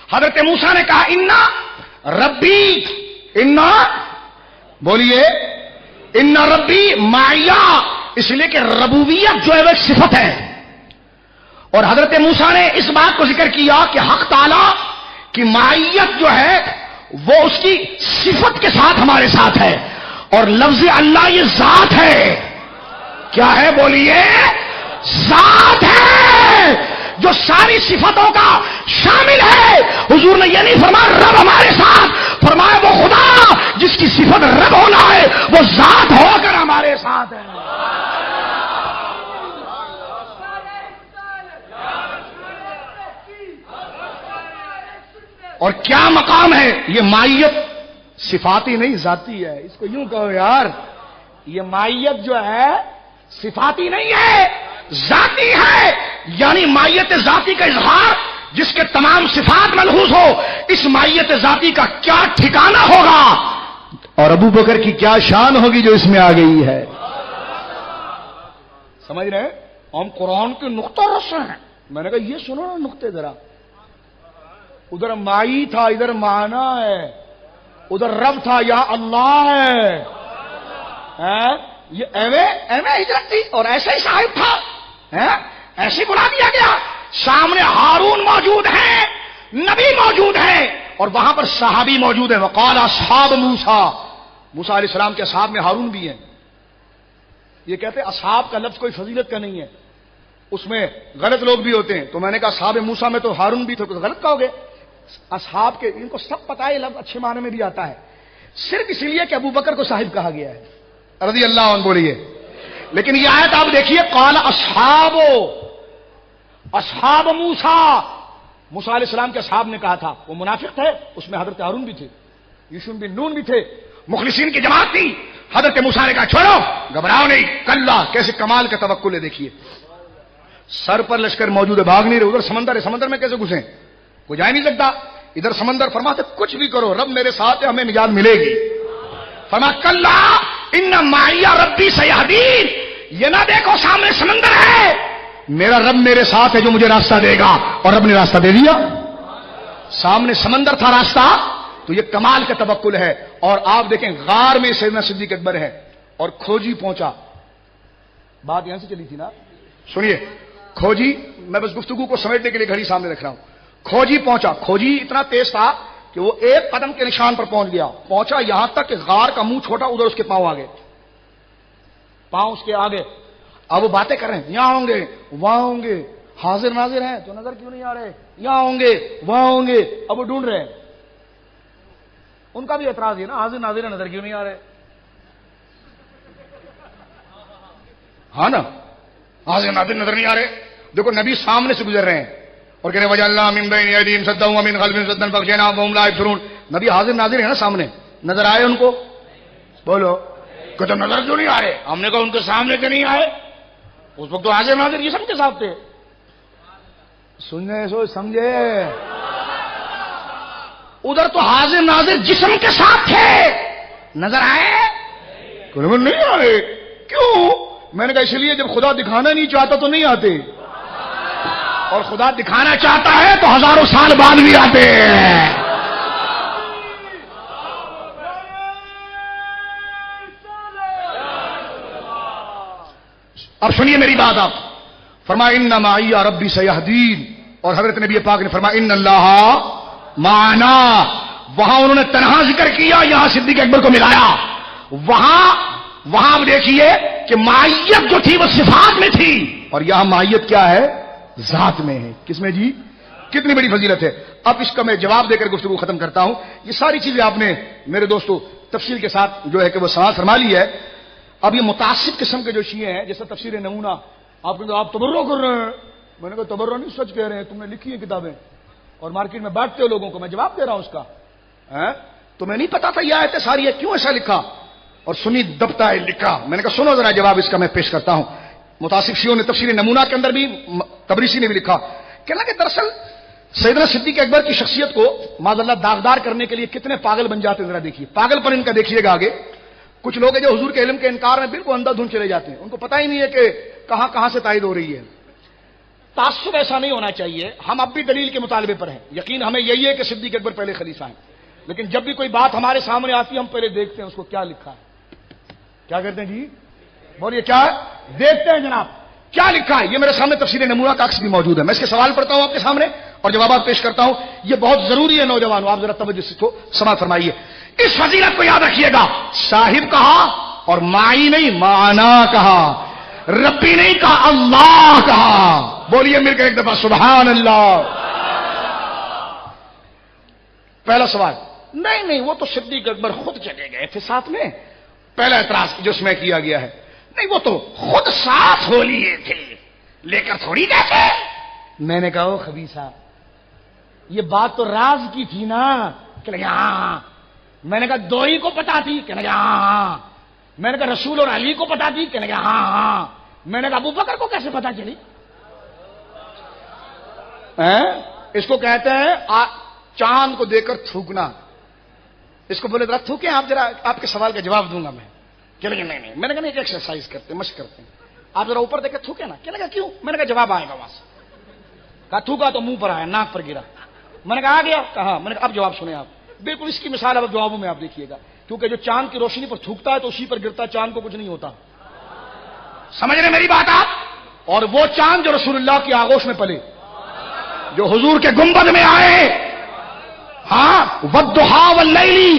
حضرت موسیٰ نے کہا انا ربی، انا بولیے انا ربی معیا، اس لیے کہ ربوبیت جو ہے وہ ایک صفت ہے. اور حضرت موسیٰ نے اس بات کو ذکر کیا کہ حق تعالی کی معیت جو ہے وہ اس کی صفت کے ساتھ ہمارے ساتھ ہے. اور لفظ اللہ یہ ذات ہے. کیا ہے بولیے؟ ذات ہے جو ساری صفتوں کا شامل ہے. حضور نے یہ نہیں فرمایا رب ہمارے ساتھ، فرمایا وہ خدا جس کی صفت رب ہونا ہے وہ ذات ہو کر ہمارے ساتھ ہے. اور کیا مقام ہے یہ؟ معیت صفاتی نہیں ذاتی ہے. اس کو یوں کہو یار، یہ معیت جو ہے صفاتی نہیں ہے، ذاتی ہے. یعنی معیت ذاتی کا اظہار جس کے تمام صفات ملحوظ ہو، اس معیت ذاتی کا کیا ٹھکانہ ہوگا اور ابو بکر کی کیا شان ہوگی جو اس میں آ گئی ہے. سمجھ رہے ہیں؟ ہم قرآن کے نقطہ رس ہیں. میں نے کہا یہ سنو نا نقطے ذرا، ادھر مائی تھا ادھر مانا ہے، ادھر رب تھا یا اللہ ہے. یہ ایوے ہجرت تھی اور ایسا ہی صاحب تھا، ایسے بلا دیا گیا. سامنے ہارون موجود ہیں، نبی موجود ہیں، اور وہاں پر صحابی موجود ہیں. وقال اصحاب موسیٰ، موسیٰ علیہ السلام کے اصحاب میں ہارون بھی ہیں. یہ کہتے ہیں اصحاب کا لفظ کوئی فضیلت کا نہیں ہے، اس میں غلط لوگ بھی ہوتے ہیں. تو میں نے کہا اصحاب موسیٰ میں تو ہارون بھی تھے، تو غلط کہو گے. اصحاب کے ان کو سب پتہ ہے، لفظ اچھے معنی میں بھی آتا ہے، صرف اس لیے کہ ابو بکر کو صاحب کہا گیا ہے رضی اللہ عنہ. بولیے. لیکن یہ آیت آپ دیکھیے، قال اصحاب موسیٰ، موسیٰ علیہ السلام کے اصحاب نے کہا تھا. وہ منافق تھے، اس میں حضرت ہارون بھی تھے، یوشع بن نون بھی تھے، مخلصین کی جماعت تھی. حضرت موسیٰ نے کہا چھوڑو، گھبراؤ نہیں. کلا، کیسے کمال کا توکل ہے. دیکھیے سر پر لشکر موجود ہے، بھاگ نہیں رہے. ادھر سمندر ہے، سمندر میں کیسے گھسیں؟ کوئی جا نہیں سکتا. ادھر سمندر، فرماتے کچھ بھی کرو رب میرے ساتھ ہے، ہمیں نجات ملے گی. فرما کلا ان معی ربی سیہدین، یہ نہ دیکھو سامنے سمندر ہے، میرا رب میرے ساتھ ہے جو مجھے راستہ دے گا. اور رب نے راستہ دے دیا. سامنے سمندر تھا راستہ، تو یہ کمال کا توکل ہے. اور آپ دیکھیں غار میں سیدنا صدیق اکبر ہے اور کھوجی پہنچا. بات یہاں سے چلی تھی نا، سنیے. کھوجی، میں بس گفتگو کو سمیٹنے کے لیے گھڑی سامنے رکھ رہا ہوں. کھوجی پہنچا. کھوجی اتنا تیز تھا کہ وہ ایک قدم کے نشان پر پہنچ گیا. پہنچا یہاں تک کہ غار کا منہ چھوٹا، ادھر اس کے پاؤں آگے، پاؤں اس کے آگے. اب وہ باتیں کر رہے ہیں، یہاں ہوں گے وہاں ہوں گے، حاضر ناظر ہیں تو نظر کیوں نہیں آ رہے، یہاں ہوں گے وہاں ہوں گے. اب وہ ڈھونڈ رہے ہیں. ان کا بھی اعتراض ہے نا، حاضر ناظر ہیں نظر کیوں نہیں آ رہے. ہاں نا، حاضر ناظر نظر نہیں آ رہے. دیکھو نبی سامنے سے گزر رہے ہیں اور کہہ رہے وجعلنا من بین ایدیہم سدا ومن خلفہم سدا فاغشیناہم وهم لا یبصرون. نبی حاضر ناظر ہے نا سامنے، نظر آئے ان کو؟ بولو کہ تو نظر کیوں نہیں آ رہے؟ ہم نے کہا ان کے سامنے کے نہیں آئے، اس وقت تو حاضر ناظر یہ سب کے ساتھ تھے. سننے سو سمجھے، ادھر تو حاضر ناظر جسم کے ساتھ تھے، نظر آئے نہیں آئے. کیوں؟ میں نے کہا اس لیے جب خدا دکھانا نہیں چاہتا تو نہیں آتے، اور خدا دکھانا چاہتا ہے تو ہزاروں سال بعد بھی آتے ہیں. اب سنیے میری بات. آپ فرمایا ان معی ربی سیہدین، اور حضرت نبی پاک نے فرمایا ان اللہ معنا. وہاں انہوں نے تنہا ذکر کیا، یہاں صدیق اکبر کو ملایا. وہاں آپ دیکھیے کہ معیت جو تھی وہ صفات میں تھی، اور یہاں معیت کیا ہے؟ ذات میں ہے. کس میں جی؟ کتنی بڑی فضیلت ہے. اب اس کا میں جواب دے کر گفتگو ختم کرتا ہوں. یہ ساری چیزیں آپ نے میرے دوستو تفصیل کے ساتھ جو ہے کہ وہ سماعت فرما لی ہے. اب یہ متعصب قسم کے جو شیعہ ہیں، جیسا تفسیر نمونہ، آپ کہتے آپ تبرع کر رہے ہیں. میں نے کہا تبرع نہیں، سچ کہہ رہے ہیں. تم نے لکھی ہیں کتابیں اور مارکیٹ میں بانٹتے ہو لوگوں کو، میں جواب دے رہا ہوں اس کا. تمہیں نہیں پتا تھا یہ آیتیں ساری ہے، کیوں ایسا لکھا؟ اور سنی دبتا ہے لکھا. میں نے کہا سنو ذرا جواب اس کا میں پیش کرتا ہوں. متعصب شیعوں نے تفسیر نمونہ کے اندر بھی، تبریسی نے بھی لکھا کہ دراصل سیدنا صدیق اکبر کی شخصیت کو معاذ اللہ داغدار کرنے کے لیے کتنے پاگل بن جاتے ہیں. ذرا دیکھیے پاگل پن ان کا دیکھیے گا. آگے کچھ لوگ ہیں جو حضور کے علم کے انکار میں بالکل اندھا دھند چلے جاتے ہیں، ان کو پتہ ہی نہیں ہے کہ کہاں کہاں سے تائید ہو رہی ہے. تعصب ایسا نہیں ہونا چاہیے. ہم اب بھی دلیل کے مطالبے پر ہیں. یقین ہمیں یہی ہے کہ صدیق اکبر پہلے خلیفہ ہیں. لیکن جب بھی کوئی بات ہمارے سامنے آتی ہے ہم پہلے دیکھتے ہیں اس کو کیا لکھا ہے. کیا کہتے ہیں جی؟ بولیے کیا ہے؟ دیکھتے ہیں جناب کیا لکھا ہے. یہ میرے سامنے تفسیر نمونہ کا عکس بھی موجود ہے. میں اس کے سوال پڑھتا ہوں آپ کے سامنے اور جوابات پیش کرتا ہوں. یہ بہت ضروری ہے نوجوانوں, آپ ذرا توجہ سے سماعت فرمائیے. اس فضیلت کو یاد رکھیے گا. صاحب کہا اور مائی نہیں مانا کہا, ربی نہیں کہا اللہ کہا. بولیے مل کر ایک دفعہ سبحان اللہ. پہلا سوال, نہیں وہ تو صدیق اکبر خود چلے گئے تھے ساتھ میں. پہلا اعتراض جو اس میں کیا گیا ہے, نہیں وہ تو خود ساتھ ہو لیے تھے لے کر تھوڑی گئے تھے. میں نے کہا او خبیثہ, یہ بات تو راز کی تھی نا. کہ لگا ہاں. میں نے کہا دو ہی کو پتا تھی. کہ لگا ہاں. میں نے کہا رسول اور علی کو پتا تھی. کہ لگا ہاں. میں نے کہا ابو بکر کو کیسے پتا چلی؟ اس کو کہتے ہیں چاند کو دیکھ کر تھوکنا. اس کو بولے ذرا تھوکیں آپ, ذرا آپ کے سوال کا جواب دوں گا میں. کہ لگا نہیں میں نے کہا نہیں ایک ایکسرسائز کرتے ہیں, مشق کرتے ہیں. آپ ذرا اوپر دیکھ کے تھوکے نا. کہ لگا کیوں؟ میں نے کہا جواب آئے گا وہاں سے. کہا تھوکا تو منہ پر آیا, ناک پر گرا. میں نے کہا آ گیا. کہا. میں نے کہا اب جواب سنیں آپ. بالکل اس کی مثال اب جوابوں میں آپ دیکھیے گا. کیونکہ جو چاند کی روشنی پر تھوکتا ہے تو اسی پر گرتا, چاند کو کچھ نہیں ہوتا. سمجھ رہے میری بات آپ؟ اور وہ چاند جو رسول اللہ کی آغوش میں پلے, جو حضور کے گنبد میں آئے, ہاں والضحا واللیل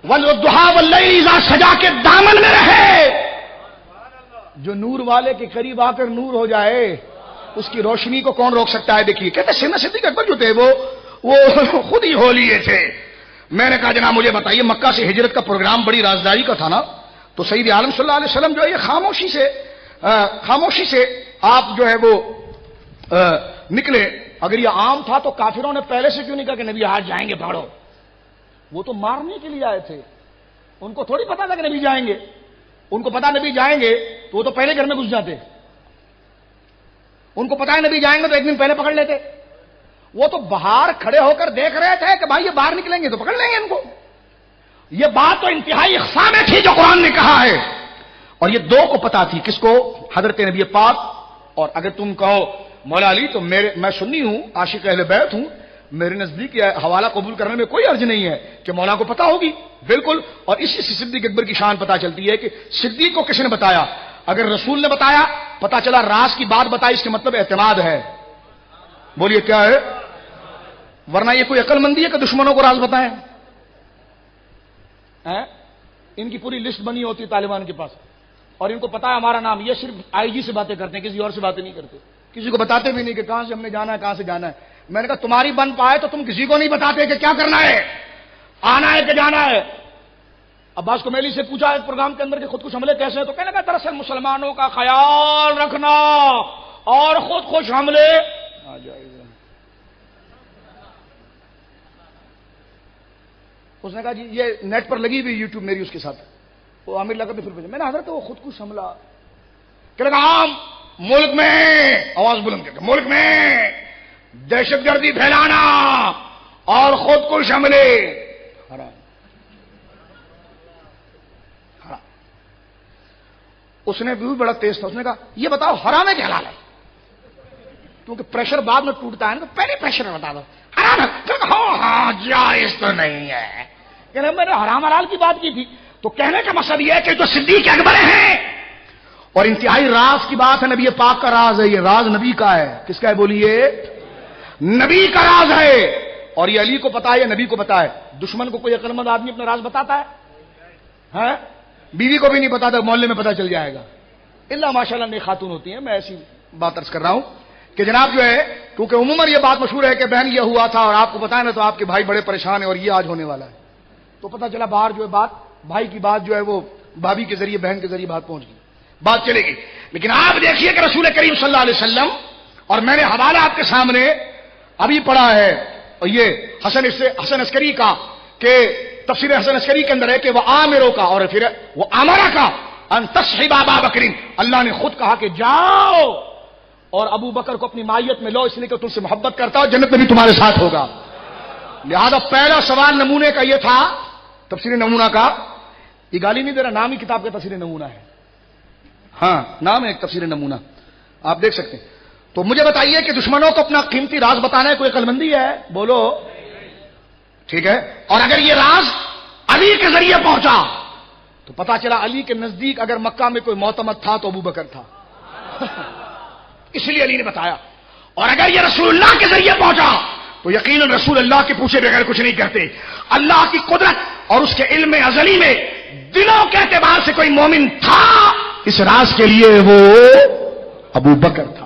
والضحا واللیل اذا سجا کے دامن میں رہے. جو نور والے کے قریب آ کر نور ہو جائے اس کی روشنی کو کون روک سکتا ہے؟ دیکھیے کہتے سیدنا صدیق اکبر جو تھے وہ خود ہی ہو لیے تھے. میں نے کہا جناب مجھے بتائیے مکہ سے ہجرت کا پروگرام بڑی رازداری کا تھا نا, تو سید عالم صلی اللہ علیہ وسلم جو ہے یہ خاموشی سے آپ جو ہے وہ نکلے. اگر یہ عام تھا تو کافروں نے پہلے سے کیوں نہیں کہا کہ نبی آج جائیں گے پکڑو؟ وہ تو مارنے کے لیے آئے تھے. ان کو تھوڑی پتا تھا کہ نبی جائیں گے. ان کو پتا نبی جائیں گے تو وہ تو پہلے گھر میں گھس جاتے. ان کو پتا ہے نبی جائیں گے تو ایک دن پہلے پکڑ لیتے. وہ تو باہر کھڑے ہو کر دیکھ رہے تھے کہ بھائی یہ باہر نکلیں گے تو پکڑ لیں گے ان کو. یہ بات تو انتہائی اخفا میں تھی جو قرآن نے کہا ہے. اور یہ دو کو پتا تھی. کس کو؟ حضرت نبی پاک. اور اگر تم کہو مولا علی تو میں سنی ہوں, عاشق اہل بیت ہوں, میرے نزدیک یہ حوالہ قبول کرنے میں کوئی حرج نہیں ہے کہ مولا کو پتا ہوگی. بالکل. اور اسی سے صدیق اکبر کی شان پتا چلتی ہے کہ صدیق کو کس نے بتایا. اگر رسول نے بتایا, پتا چلا راز کی بات بتائی, اس کے مطلب اعتماد ہے. بولیے کیا ہے؟ ورنہ یہ کوئی عقل مندی ہے کہ دشمنوں کو راز بتائیں؟ ان کی پوری لسٹ بنی ہوتی ہے طالبان کے پاس, اور ان کو پتا ہے ہمارا نام. یہ صرف آئی جی سے باتیں کرتے ہیں, کسی اور سے باتیں نہیں کرتے. کسی کو بتاتے بھی نہیں کہ کہاں سے ہم نے جانا ہے, کہاں سے جانا ہے. میں نے کہا تمہاری بن پائے تو تم کسی کو نہیں بتاتے کہ کیا کرنا ہے, آنا ہے کہ جانا ہے. عباس کومیلی سے پوچھا ایک پروگرام کے اندر کہ خود کش حملے کیسے ہیں, تو کہنے لگا دراصل مسلمانوں کا خیال رکھنا اور خود کش حملے آ جائے گا. اس نے کہا جی یہ نیٹ پر لگی ہوئی یوٹیوب میری اس کے ساتھ, وہ عامر لگا تو پھر میں نے حضرت وہ خود کش حملہ کہ لگا عام ملک میں, آواز بلند کر کے, ملک میں دہشت گردی پھیلانا اور خود کش حملے حرام. اس نے بھی بڑا تیز تھا. اس نے کہا یہ بتاؤ حرام ہے کہ حلال ہے؟ کیونکہ پریشر بعد میں ٹوٹتا ہے نا, تو پہلے پریشر بتا دو حرام ہے. ہاں جائز تو نہیں ہے. میں نے حرام حلال کی بات کی تھی. تو کہنے کا مقصد یہ ہے کہ جو صدیق اکبر ہیں, اور انتہائی راز کی بات ہے, نبی پاک کا راز ہے. یہ راز نبی کا ہے. کس کا ہے بولیے؟ نبی کا راز ہے. اور یہ علی کو پتا ہے, یہ نبی کو پتا ہے. دشمن کو کوئی عقل مند آدمی اپنا راز بتاتا ہے؟ بیوی کو بھی نہیں بتاتا, محلے میں پتا چل جائے گا. اللہ ماشاء اللہ نئی خاتون ہوتی ہیں. میں ایسی بات عرض کر رہا ہوں کہ جناب جو ہے, کیونکہ عموماً یہ بات مشہور ہے کہ بہن یہ ہوا تھا اور آپ کو بتایا نا تو آپ کے بھائی بڑے پریشان ہیں اور یہ آج ہونے والا ہے. تو پتا چلا باہر جو ہے بات, بھائی کی بات جو ہے وہ بھابھی کے ذریعے, بہن کے ذریعے بات پہنچ گئی, بات چلے گی. لیکن آپ دیکھیے کہ رسول کریم صلی اللہ علیہ وسلم, اور میں نے حوالہ آپ کے سامنے ابھی پڑھا ہے, اور یہ حسن عسکری کا, کہ تفسیر حسن عسکری کے اندر ہے کہ وہ عامروں کا, اور پھر وہ عامرہ کا, ان تصحب ابا بکر, اللہ نے خود کہا کہ جاؤ اور ابو بکر کو اپنی مائیت میں لو, اس لیے کہ تم سے محبت کرتا ہوں, جنت میں بھی تمہارے ساتھ ہوگا. لہذا پہلا سوال نمونے کا یہ تھا, تفسیر نمونہ کا. یہ گالی نہیں دے رہا, نام ہی کتاب کا تفسیر نمونہ ہے. ہاں نام ہے ایک تفسیر نمونہ, آپ دیکھ سکتے ہیں. تو مجھے بتائیے کہ دشمنوں کو اپنا قیمتی راز بتانا ہے کوئی عقل مندی ہے؟ بولو ٹھیک ہے. اور اگر یہ راز علی کے ذریعے پہنچا تو پتا چلا علی کے نزدیک اگر مکہ میں کوئی معتمد تھا تو ابو بکر تھا. اس لیے علی نے بتایا. اور اگر یہ رسول اللہ کے ذریعے پہنچا تو یقیناً رسول اللہ کے پوچھے بغیر کچھ نہیں کرتے. اللہ کی قدرت اور اس کے علم ازلی میں دلوں کے اعتبار سے کوئی مومن تھا، اس راز کے لیے وہ ابو بکر تھا.